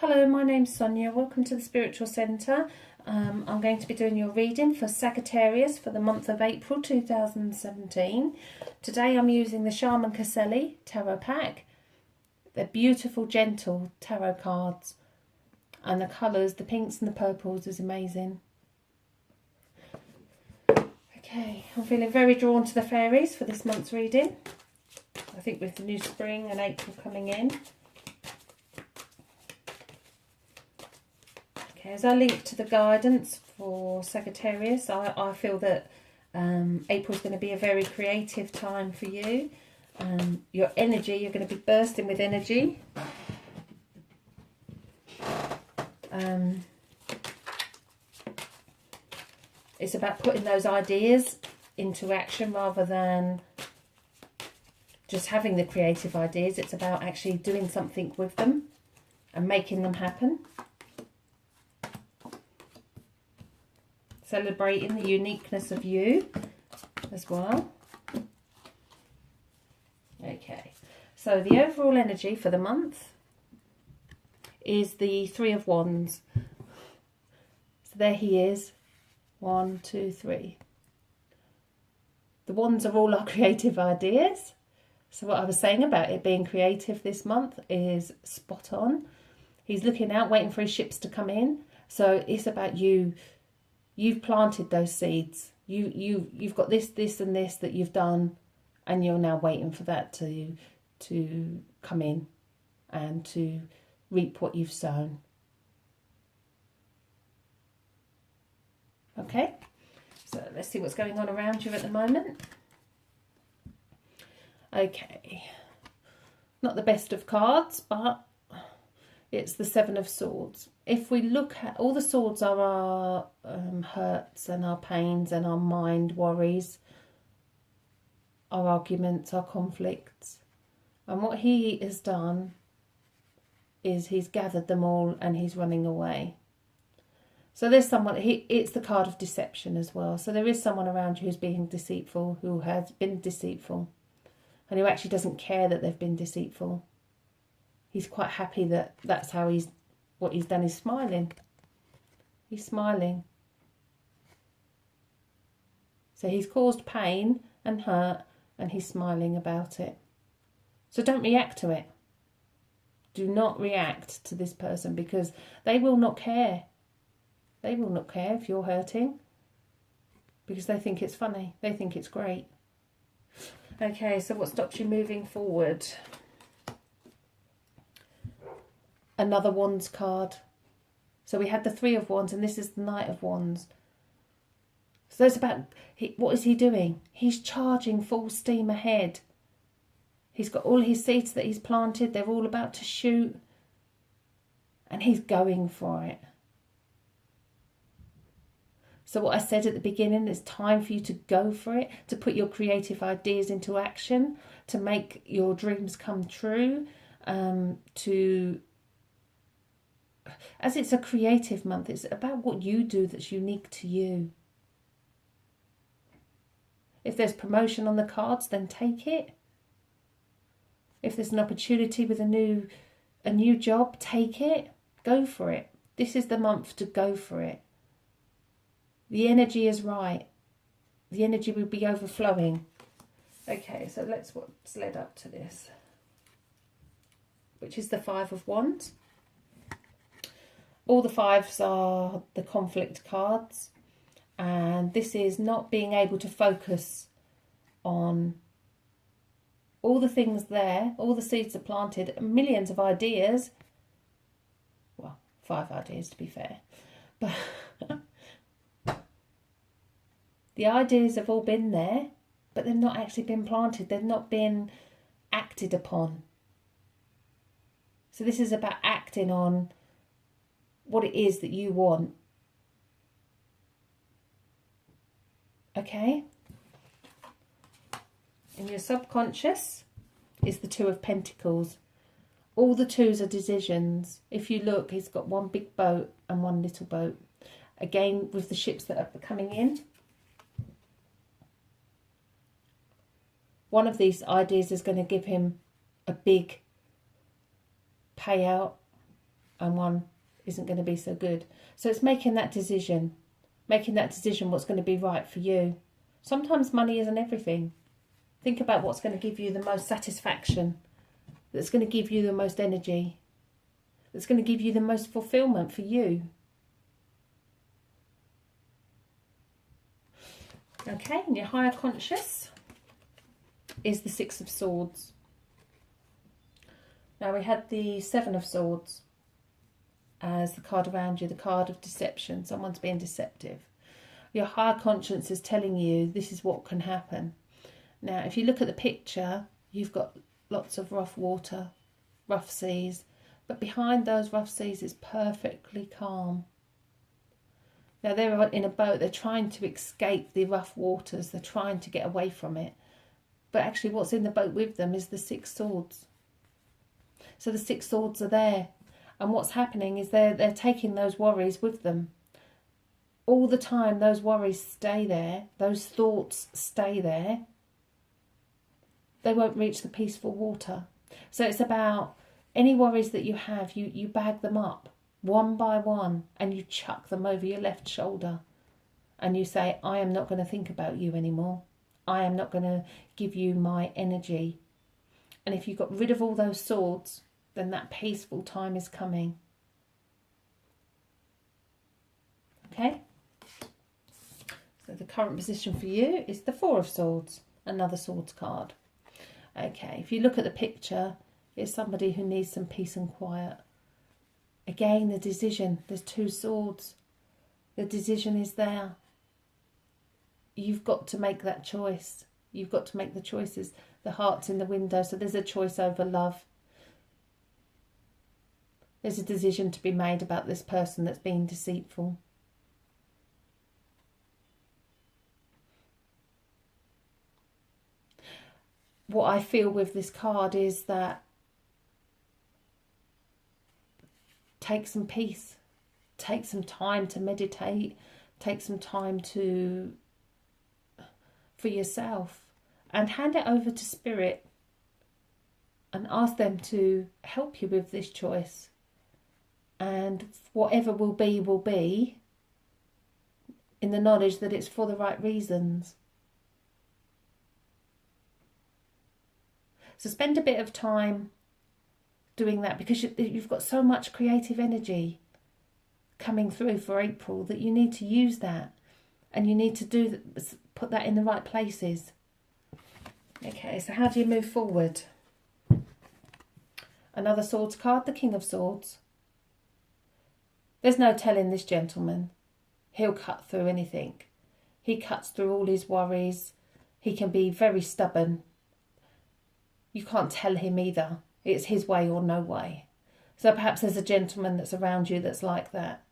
Hello, my name's Sonia. Welcome to the Spiritual Centre. I'm going to be doing your reading for Sagittarius for the month of April 2017. Today I'm using the Shaman Caselli Tarot Pack. They're beautiful, gentle tarot cards. And the colours, the pinks and the purples, is amazing. Okay, I'm feeling very drawn to the fairies for this month's reading. I think with the new spring and April coming in. Okay, as I link to the guidance for Sagittarius, I feel that April's going to be a very creative time for you. Your energy, you're going to be bursting with energy. It's about putting those ideas into action rather than just having the creative ideas. It's about actually doing something with them and making them happen. Celebrating the uniqueness of you as well. Okay, so the overall energy for the month is the Three of Wands. So there he is. 1, 2, 3. The wands are all our creative ideas. So what I was saying about it being creative this month is spot on. He's looking out, waiting for his ships to come in. So it's about you. You've planted those seeds. You've got this and this that you've done, and you're now waiting for that to come in and to reap what you've sown. Okay, so let's see what's going on around you at the moment. Okay, not the best of cards, but it's the Seven of Swords. If we look at all the swords are our hurts and our pains and our mind worries, our arguments, our conflicts. And what he has done is he's gathered them all and he's running away. So there's someone, it's the card of deception as well. So there is someone around you who's being deceitful, who has been deceitful, and who actually doesn't care that they've been deceitful. He's quite happy that that's how what he's done is smiling. He's smiling. So he's caused pain and hurt and he's smiling about it. So don't react to it. Do not react to this person because they will not care. They will not care if you're hurting because they think it's funny. They think it's great. Okay, so what stops you moving forward? Another Wands card. So we had the Three of Wands and this is the Knight of Wands. So it's about, what is he doing? He's charging full steam ahead. He's got all his seeds that he's planted. They're all about to shoot. And he's going for it. So what I said at the beginning, it's time for you to go for it, to put your creative ideas into action, to make your dreams come true, as it's a creative month, it's about what you do that's unique to you. If there's promotion on the cards, then take it. If there's an opportunity with a new job, take it. Go for it. This is the month to go for it. The energy is right. The energy will be overflowing. Okay, so let's what's led up to this, which is the Five of Wands. All the fives are the conflict cards, and this is not being able to focus on all the things there. All the seeds are planted, millions of ideas. Well, 5 ideas to be fair, but the ideas have all been there, but they've not actually been planted. They've not been acted upon. So this is about acting on what it is that you want. Okay? In your subconscious is the Two of Pentacles. All the twos are decisions. If you look, he's got one big boat and one little boat. Again, with the ships that are coming in. One of these ideas is going to give him a big payout and one isn't going to be so good. So it's making that decision what's going to be right for you. Sometimes money isn't everything. Think about what's going to give you the most satisfaction, that's going to give you the most energy, that's going to give you the most fulfillment for you. Okay, and your higher conscious is the Six of Swords. Now we had the Seven of Swords as the card around you, the card of deception. Someone's being deceptive. Your higher conscience is telling you this is what can happen. Now, if you look at the picture, you've got lots of rough water, rough seas, but behind those rough seas is perfectly calm. Now, they're in a boat, they're trying to escape the rough waters, they're trying to get away from it. But actually what's in the boat with them is the Six Swords. So the Six Swords are there. And what's happening is they're taking those worries with them. All the time those worries stay there, those thoughts stay there. They won't reach the peaceful water. So it's about any worries that you have, you bag them up one by one and you chuck them over your left shoulder. And you say, I am not going to think about you anymore. I am not going to give you my energy. And if you got rid of all those swords, then that peaceful time is coming. Okay? So the current position for you is the Four of Swords, another swords card. Okay, if you look at the picture, it's somebody who needs some peace and quiet. Again, the decision, there's two swords. The decision is there. You've got to make that choice. You've got to make the choices. The heart's in the window, so there's a choice over love. There's a decision to be made about this person that's being deceitful. What I feel with this card is that take some peace, take some time to meditate, take some time for yourself and hand it over to Spirit and ask them to help you with this choice. And whatever will be in the knowledge that it's for the right reasons. So spend a bit of time doing that, because you've got so much creative energy coming through for April that you need to use that, and you need to put that in the right places. Okay, so how do you move forward? Another swords card, the King of Swords. There's no telling this gentleman. He'll cut through anything. He cuts through all his worries. He can be very stubborn. You can't tell him either. It's his way or no way. So perhaps there's a gentleman that's around you that's like that.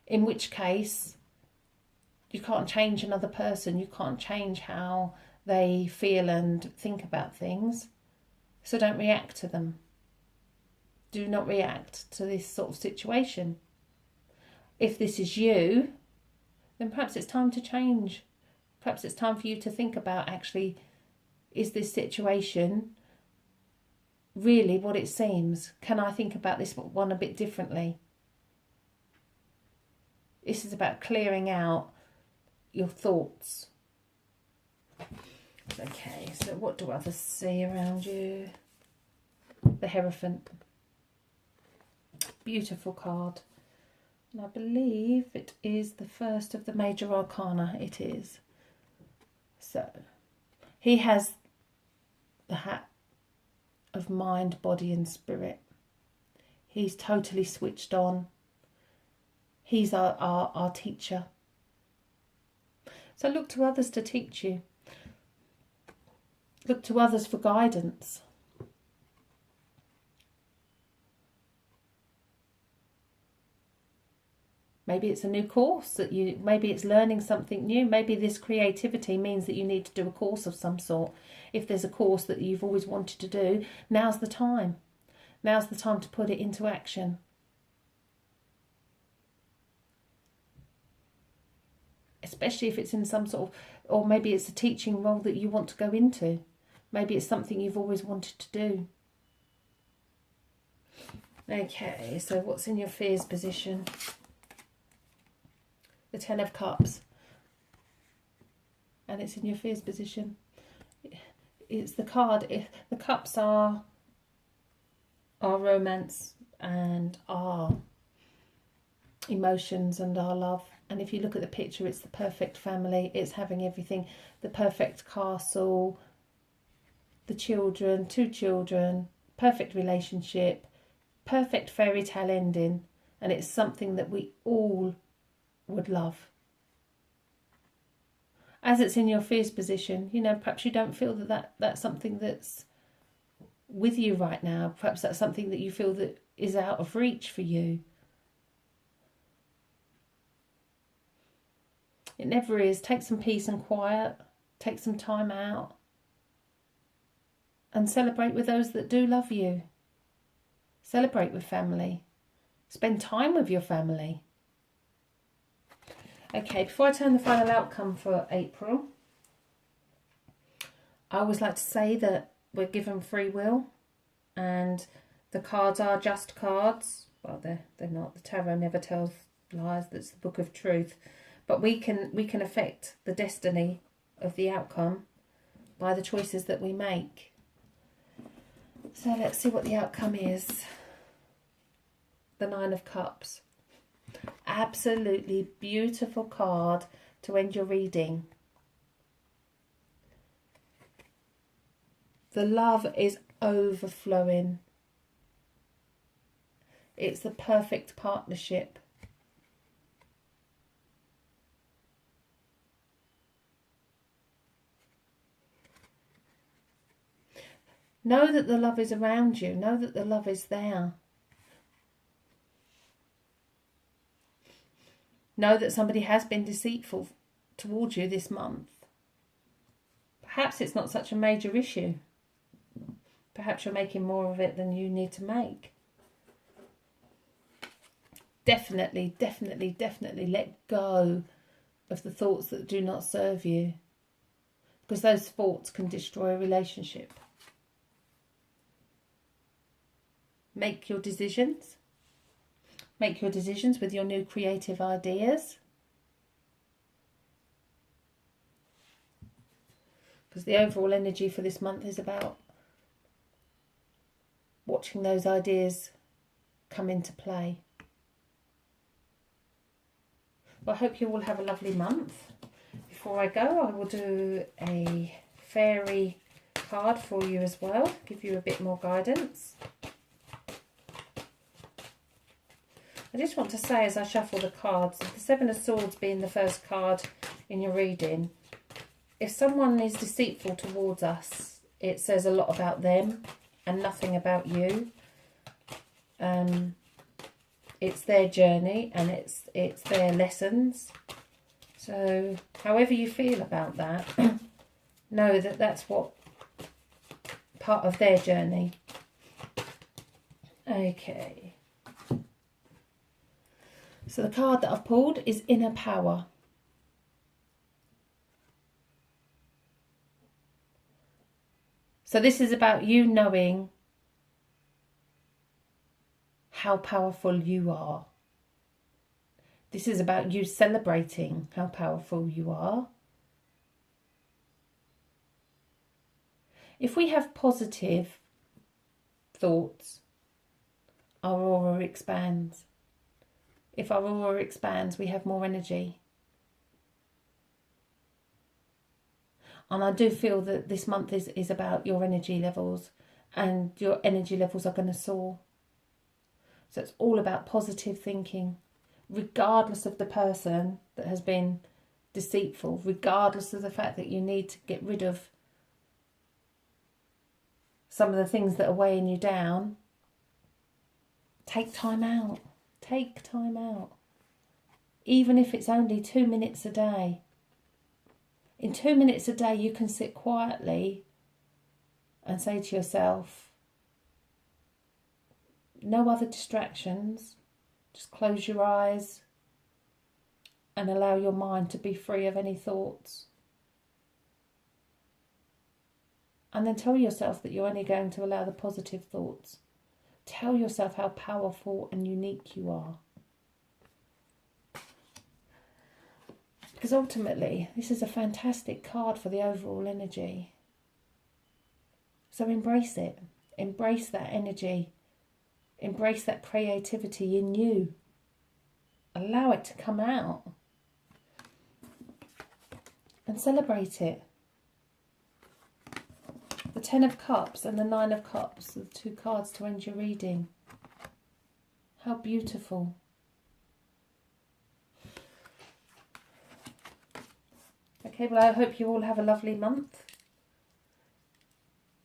In which case, you can't change another person. You can't change how they feel and think about things. So don't react to them. Do not react to this sort of situation. If this is you, then perhaps it's time to change. Perhaps it's time for you to think about, actually, is this situation really what it seems? Can I think about this one a bit differently? This is about clearing out your thoughts. Okay, so what do others see around you? The Hierophant. Beautiful card. And I believe it is the first of the major arcana. It is. So, he has the hat of mind, body and spirit. He's totally switched on. He's our teacher. So look to others to teach you. Look to others for guidance. Maybe it's a new course that maybe it's learning something new. Maybe this creativity means that you need to do a course of some sort. If there's a course that you've always wanted to do, now's the time. Now's the time to put it into action. Especially if it's in some sort of, or maybe it's a teaching role that you want to go into. Maybe it's something you've always wanted to do. Okay, so what's in your fears position? The Ten of Cups. And it's in your fears position. It's the card. The cups are our romance and our emotions and our love. And if you look at the picture, it's the perfect family. It's having everything. The perfect castle, the children, 2 children, perfect relationship, perfect fairy tale ending. And it's something that we all would love. As it's in your fears position, you know, perhaps you don't feel that's something that's with you right now. Perhaps that's something that you feel that is out of reach for you. It never is. Take some peace and quiet. Take some time out. And celebrate with those that do love you. Celebrate with family. Spend time with your family. Okay, before I turn the final outcome for April, I always like to say that we're given free will and the cards are just cards. Well, they're not. The tarot never tells lies. That's the book of truth. But we can affect the destiny of the outcome by the choices that we make. So let's see what the outcome is. The Nine of Cups. Absolutely beautiful card to end your reading. The love is overflowing. It's the perfect partnership. Know that the love is around you. Know that the love is there. Know that somebody has been deceitful towards you this month. Perhaps it's not such a major issue. Perhaps you're making more of it than you need to make. Definitely, definitely, definitely let go of the thoughts that do not serve you. Because those thoughts can destroy a relationship. Make your decisions. Make your decisions with your new creative ideas. Because the overall energy for this month is about watching those ideas come into play. Well, I hope you all have a lovely month. Before I go, I will do a fairy card for you as well. Give you a bit more guidance. I just want to say as I shuffle the cards, the Seven of Swords being the first card in your reading, if someone is deceitful towards us, it says a lot about them and nothing about you. It's their journey and it's their lessons. So however you feel about that, know that that's what part of their journey. Okay. So the card that I've pulled is Inner Power. So this is about you knowing how powerful you are. This is about you celebrating how powerful you are. If we have positive thoughts, our aura expands. If our aura expands, we have more energy. And I do feel that this month is about your energy levels, and your energy levels are going to soar. So it's all about positive thinking, regardless of the person that has been deceitful, regardless of the fact that you need to get rid of some of the things that are weighing you down. Take time out. Take time out. Even if it's only 2 minutes a day. In 2 minutes a day, you can sit quietly and say to yourself, no other distractions. Just close your eyes and allow your mind to be free of any thoughts. And then tell yourself that you're only going to allow the positive thoughts Tell yourself how powerful and unique you are. Because ultimately, this is a fantastic card for the overall energy. So embrace it. Embrace that energy. Embrace that creativity in you. Allow it to come out. And celebrate it. The 10 of Cups and the 9 of Cups, the two cards to end your reading. How beautiful. Okay, well, I hope you all have a lovely month.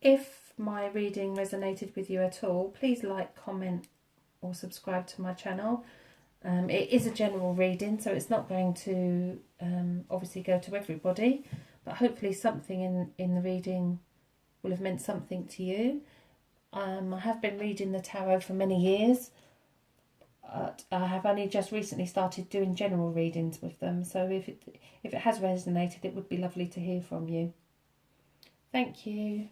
If my reading resonated with you at all, please like, comment or subscribe to my channel. It is a general reading, so it's not going to obviously go to everybody, but hopefully something in the reading will have meant something to you. I have been reading the tarot for many years. I have only just recently started doing general readings with them, so if it has resonated, it would be lovely to hear from you. Thank you.